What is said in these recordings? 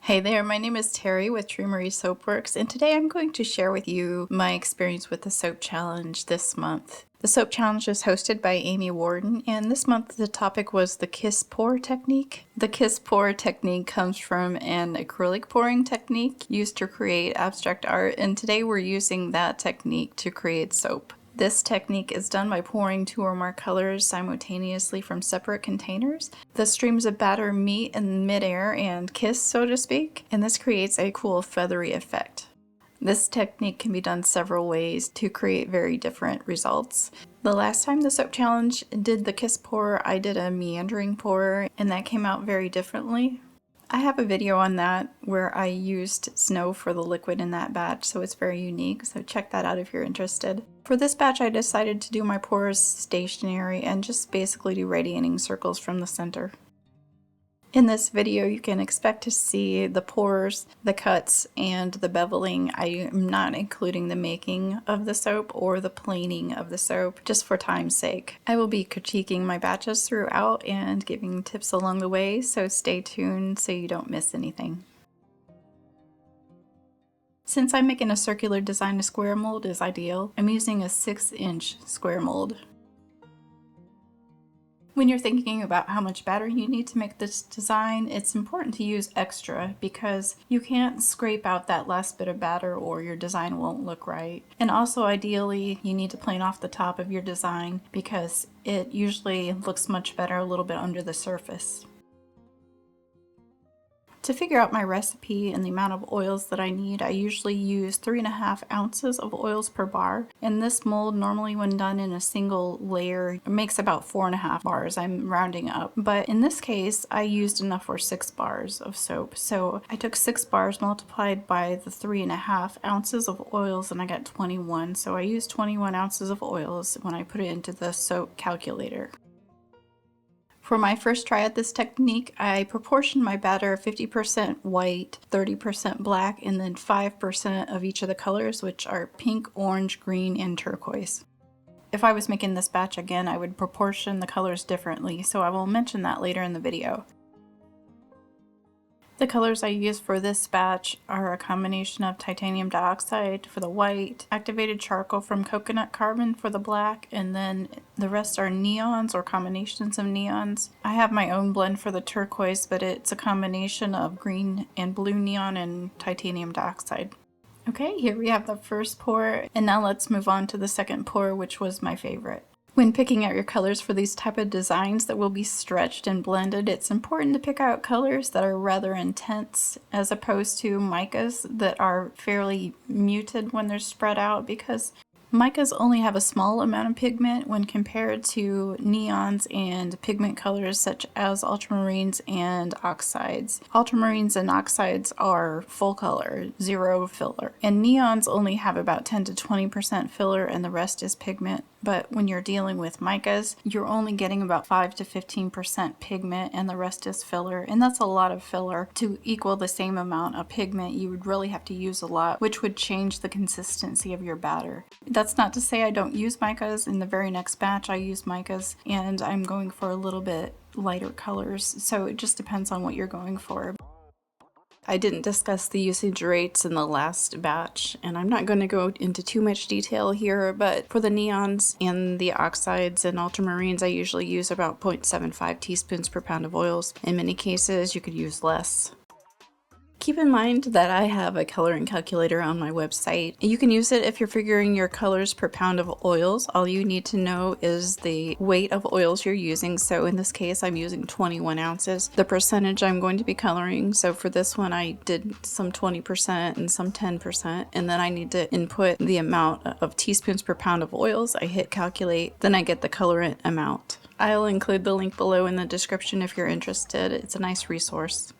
Hey there, my name is Terry with True Marie Soapworks, and today I'm going to share with you my experience with the soap challenge this month. The soap challenge is hosted by Amy Warden, and this month the topic was the kiss pour technique. The kiss pour technique comes from an acrylic pouring technique used to create abstract art, and today we're using that technique to create soap. This technique is done by pouring 2 or more colors simultaneously from separate containers. The streams of batter meet in midair and kiss, so to speak, and this creates a cool feathery effect. This technique can be done several ways to create very different results. The last time the soap challenge did the kiss pour, I did a meandering pour, and that came out very differently. I have a video on that where I used snow for the liquid in that batch, so it's very unique, so check that out if you're interested. For this batch I decided to do my pours stationary and just basically do radiating circles from the center. In this video you can expect to see the pours, the cuts, and the beveling. I am not including the making of the soap or the planing of the soap, just for time's sake. I will be critiquing my batches throughout and giving tips along the way, so stay tuned so you don't miss anything. Since I'm making a circular design, a square mold is ideal. I'm using a 6-inch square mold. When you're thinking about how much batter you need to make this design, it's important to use extra because you can't scrape out that last bit of batter or your design won't look right. And also ideally you need to plane off the top of your design because it usually looks much better a little bit under the surface. To figure out my recipe and the amount of oils that I need, I usually use 3.5 ounces of oils per bar. And this mold, normally when done in a single layer, makes about 4.5 bars. I'm rounding up. But in this case, I used enough for 6 bars of soap. So I took 6 bars multiplied by the 3.5 ounces of oils and I got 21. So I used 21 ounces of oils when I put it into the soap calculator. For my first try at this technique, I proportioned my batter 50% white, 30% black, and then 5% of each of the colors, which are pink, orange, green, and turquoise. If I was making this batch again, I would proportion the colors differently, so I will mention that later in the video. The colors I used for this batch are a combination of titanium dioxide for the white, activated charcoal from coconut carbon for the black, and then the rest are neons or combinations of neons. I have my own blend for the turquoise, but it's a combination of green and blue neon and titanium dioxide. Okay, here we have the first pour, and now let's move on to the second pour, which was my favorite. When picking out your colors for these type of designs that will be stretched and blended, it's important to pick out colors that are rather intense as opposed to micas that are fairly muted when they're spread out, because micas only have a small amount of pigment when compared to neons and pigment colors such as ultramarines and oxides. Ultramarines and oxides are full color, 0 filler, and neons only have about 10 to 20% filler and the rest is pigment. But when you're dealing with micas, you're only getting about 5 to 15% pigment and the rest is filler, and that's a lot of filler. To equal the same amount of pigment, you would really have to use a lot, which would change the consistency of your batter. That's not to say I don't use micas. In the very next batch I use micas, and I'm going for a little bit lighter colors, so it just depends on what you're going for. I didn't discuss the usage rates in the last batch, and I'm not going to go into too much detail here, but for the neons and the oxides and ultramarines, I usually use about 0.75 teaspoons per pound of oils. In many cases, you could use less. Keep in mind that I have a coloring calculator on my website. You can use it if you're figuring your colors per pound of oils. All you need to know is the weight of oils you're using. So in this case, I'm using 21 ounces. The percentage I'm going to be coloring. So for this one, I did some 20% and some 10%. And then I need to input the amount of teaspoons per pound of oils. I hit calculate, then I get the colorant amount. I'll include the link below in the description if you're interested. It's a nice resource.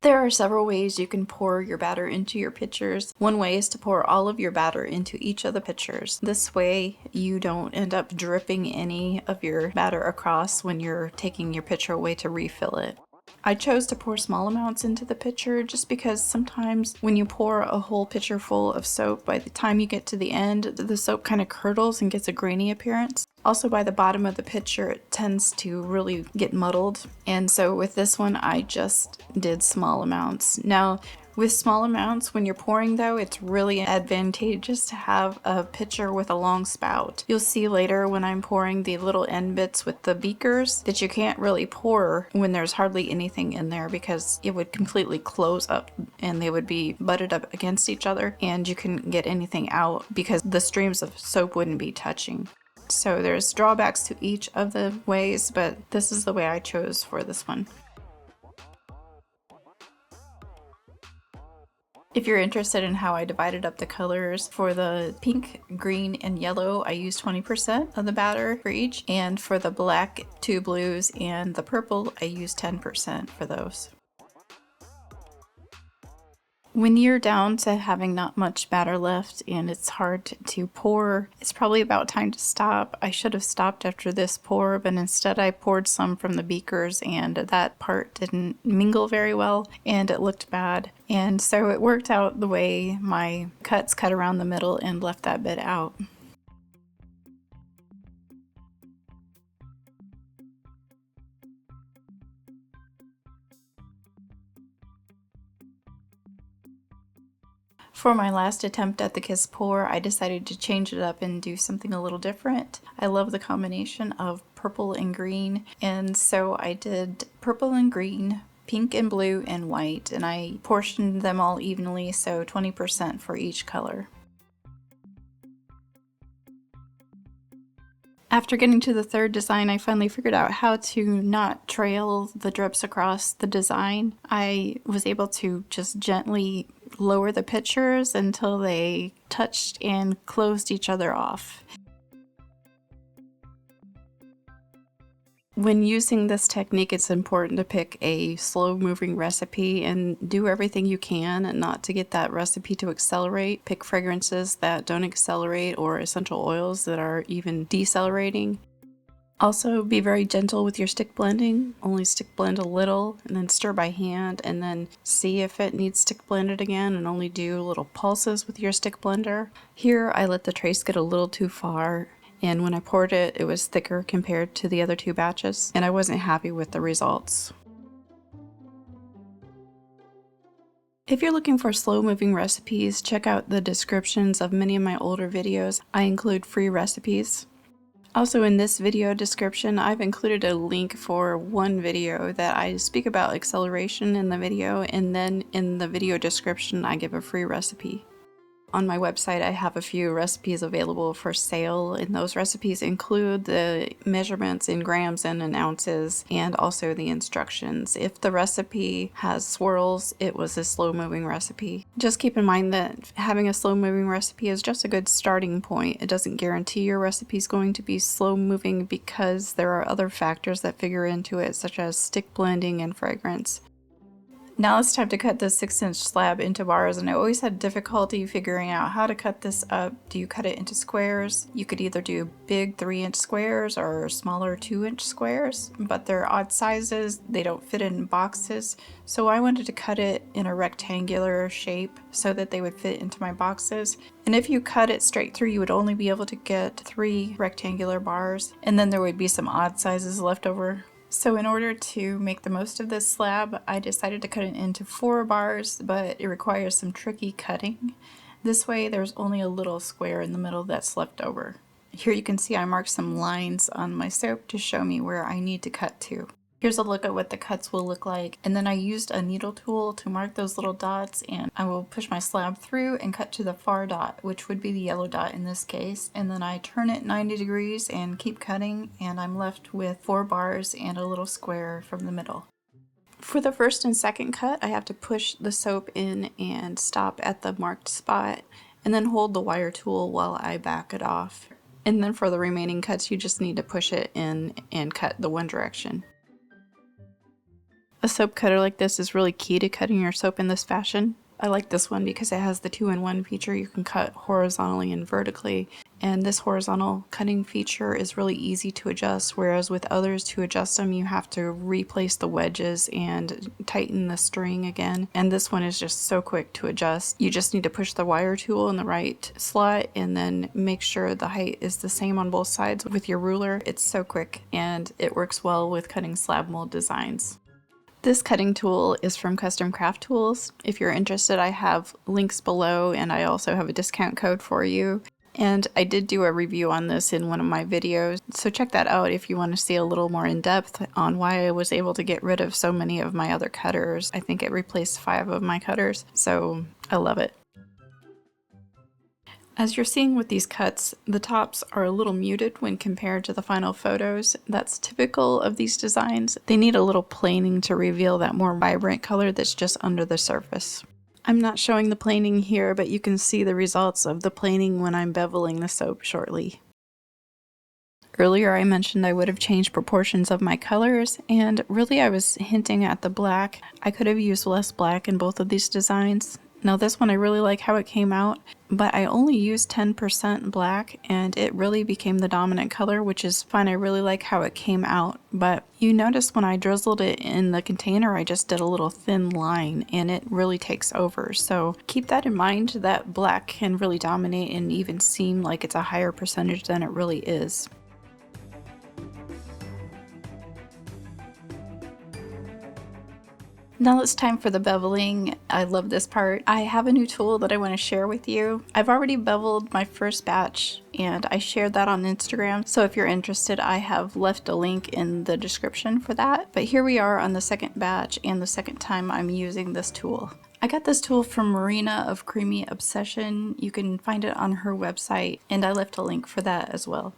There are several ways you can pour your batter into your pitchers. One way is to pour all of your batter into each of the pitchers. This way you don't end up dripping any of your batter across when you're taking your pitcher away to refill it. I chose to pour small amounts into the pitcher just because sometimes when you pour a whole pitcher full of soap, by the time you get to the end, the soap kind of curdles and gets a grainy appearance. Also, by the bottom of the pitcher, it tends to really get muddled. And so with this one, I just did small amounts. Now, with small amounts, when you're pouring though, it's really advantageous to have a pitcher with a long spout. You'll see later when I'm pouring the little end bits with the beakers that you can't really pour when there's hardly anything in there because it would completely close up and they would be butted up against each other and you couldn't get anything out because the streams of soap wouldn't be touching. So there's drawbacks to each of the ways, but this is the way I chose for this one. If you're interested in how I divided up the colors, for the pink, green, and yellow, I used 20% of the batter for each, and for the black, 2 blues, and the purple, I used 10% for those. When you're down to having not much batter left and it's hard to pour, it's probably about time to stop. I should have stopped after this pour, but instead I poured some from the beakers and that part didn't mingle very well and it looked bad. And so it worked out the way my cuts cut around the middle and left that bit out. For my last attempt at the kiss pour, I decided to change it up and do something a little different. I love the combination of purple and green, and so I did purple and green, pink and blue and white, and I portioned them all evenly, so 20% for each color. After getting to the third design, I finally figured out how to not trail the drips across the design. I was able to just gently lower the pitchers until they touched and closed each other off. When using this technique, it's important to pick a slow-moving recipe and do everything you can not to get that recipe to accelerate. Pick fragrances that don't accelerate or essential oils that are even decelerating. Also, be very gentle with your stick blending. Only stick blend a little and then stir by hand and then see if it needs stick blended again and only do little pulses with your stick blender. Here, I let the trace get a little too far, and when I poured it, it was thicker compared to the other 2 batches, and I wasn't happy with the results. If you're looking for slow-moving recipes, check out the descriptions of many of my older videos. I include free recipes. Also, in this video description, I've included a link for one video that I speak about acceleration in the video, and then in the video description I give a free recipe. On my website, I have a few recipes available for sale, and those recipes include the measurements in grams and in ounces, and also the instructions. If the recipe has swirls, it was a slow-moving recipe. Just keep in mind that having a slow-moving recipe is just a good starting point. It doesn't guarantee your recipe is going to be slow-moving because there are other factors that figure into it, such as stick blending and fragrance. Now it's time to cut this 6-inch slab into bars, and I always had difficulty figuring out how to cut this up. Do you cut it into squares? You could either do big 3-inch squares or smaller 2-inch squares, but they're odd sizes, they don't fit in boxes, so I wanted to cut it in a rectangular shape so that they would fit into my boxes. And if you cut it straight through, you would only be able to get 3 rectangular bars, and then there would be some odd sizes left over. So in order to make the most of this slab, I decided to cut it into 4 bars, but it requires some tricky cutting. This way there's only a little square in the middle that's left over. Here you can see I marked some lines on my soap to show me where I need to cut to. Here's a look at what the cuts will look like, and then I used a needle tool to mark those little dots, and I will push my slab through and cut to the far dot, which would be the yellow dot in this case, and then I turn it 90 degrees and keep cutting, and I'm left with 4 bars and a little square from the middle. For the first and second cut, I have to push the soap in and stop at the marked spot, and then hold the wire tool while I back it off. And then for the remaining cuts, you just need to push it in and cut the one direction. A soap cutter like this is really key to cutting your soap in this fashion. I like this one because it has the 2-in-1 feature. You can cut horizontally and vertically, and this horizontal cutting feature is really easy to adjust, whereas with others, to adjust them you have to replace the wedges and tighten the string again, and this one is just so quick to adjust. You just need to push the wire tool in the right slot and then make sure the height is the same on both sides with your ruler. It's so quick and it works well with cutting slab mold designs. This cutting tool is from Custom Craft Tools. If you're interested, I have links below and I also have a discount code for you. And I did do a review on this in one of my videos, so check that out if you want to see a little more in depth on why I was able to get rid of so many of my other cutters. I think it replaced 5 of my cutters, so I love it. As you're seeing with these cuts, the tops are a little muted when compared to the final photos. That's typical of these designs. They need a little planing to reveal that more vibrant color that's just under the surface. I'm not showing the planing here, but you can see the results of the planing when I'm beveling the soap shortly. Earlier I mentioned I would have changed proportions of my colors, and really I was hinting at the black. I could have used less black in both of these designs. Now this one I really like how it came out, but I only used 10% black and it really became the dominant color, which is fine. I really like how it came out, but you notice when I drizzled it in the container I just did a little thin line and it really takes over. So keep that in mind, that black can really dominate and even seem like it's a higher percentage than it really is. Now it's time for the beveling. I love this part. I have a new tool that I want to share with you. I've already beveled my first batch and I shared that on Instagram, so if you're interested I have left a link in the description for that. But here we are on the second batch and the second time I'm using this tool. I got this tool from Marina of Creamy Obsession. You can find it on her website and I left a link for that as well.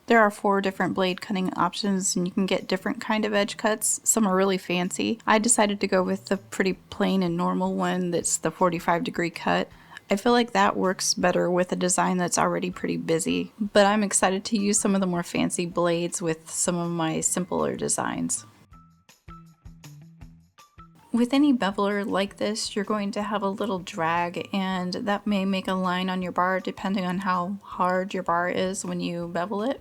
There are 4 different blade cutting options and you can get different kind of edge cuts. Some are really fancy. I decided to go with the pretty plain and normal one that's the 45-degree cut. I feel like that works better with a design that's already pretty busy, but I'm excited to use some of the more fancy blades with some of my simpler designs. With any beveler like this, you're going to have a little drag, and that may make a line on your bar depending on how hard your bar is when you bevel it.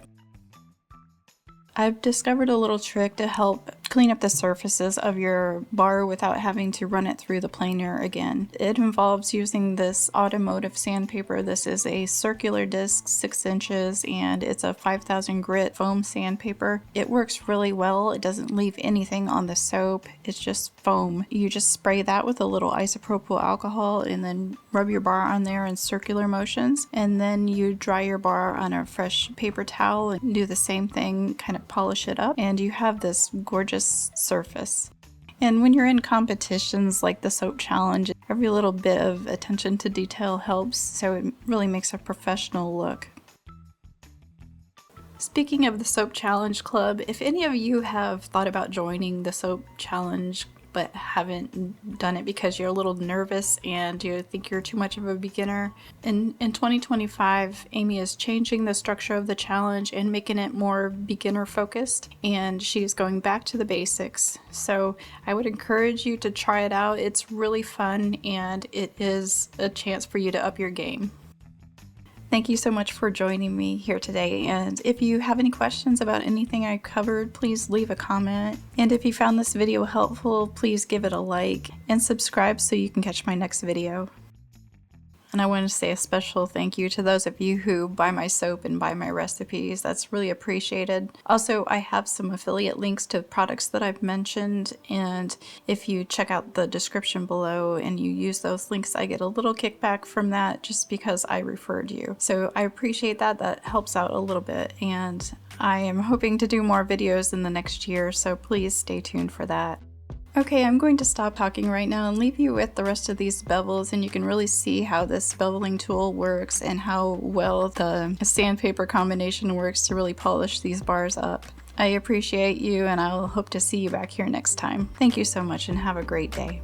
I've discovered a little trick to help clean up the surfaces of your bar without having to run it through the planer again. It involves using this automotive sandpaper. This is a circular disc, 6 inches, and it's a 5000 grit foam sandpaper. It works really well. It doesn't leave anything on the soap. It's just foam. You just spray that with a little isopropyl alcohol and then rub your bar on there in circular motions, and then you dry your bar on a fresh paper towel and do the same thing, kind of polish it up, and you have this gorgeous surface. And when you're in competitions like the soap challenge, every little bit of attention to detail helps, so it really makes a professional look. Speaking of the soap challenge club, if any of you have thought about joining the soap challenge but haven't done it because you're a little nervous and you think you're too much of a beginner, in 2025 Amy is changing the structure of the challenge and making it more beginner focused, and she's going back to the basics. So I would encourage you to try it out. It's really fun and it is a chance for you to up your game. Thank you so much for joining me here today, and if you have any questions about anything I covered, please leave a comment. And if you found this video helpful, please give it a like and subscribe so you can catch my next video. And I want to say a special thank you to those of you who buy my soap and buy my recipes. That's really appreciated. Also, I have some affiliate links to products that I've mentioned, and if you check out the description below and you use those links, I get a little kickback from that just because I referred you. So I appreciate that. That helps out a little bit, and I am hoping to do more videos in the next year, so please stay tuned for that. Okay, I'm going to stop talking right now and leave you with the rest of these bevels, and you can really see how this beveling tool works and how well the sandpaper combination works to really polish these bars up. I appreciate you, and I'll hope to see you back here next time. Thank you so much and have a great day.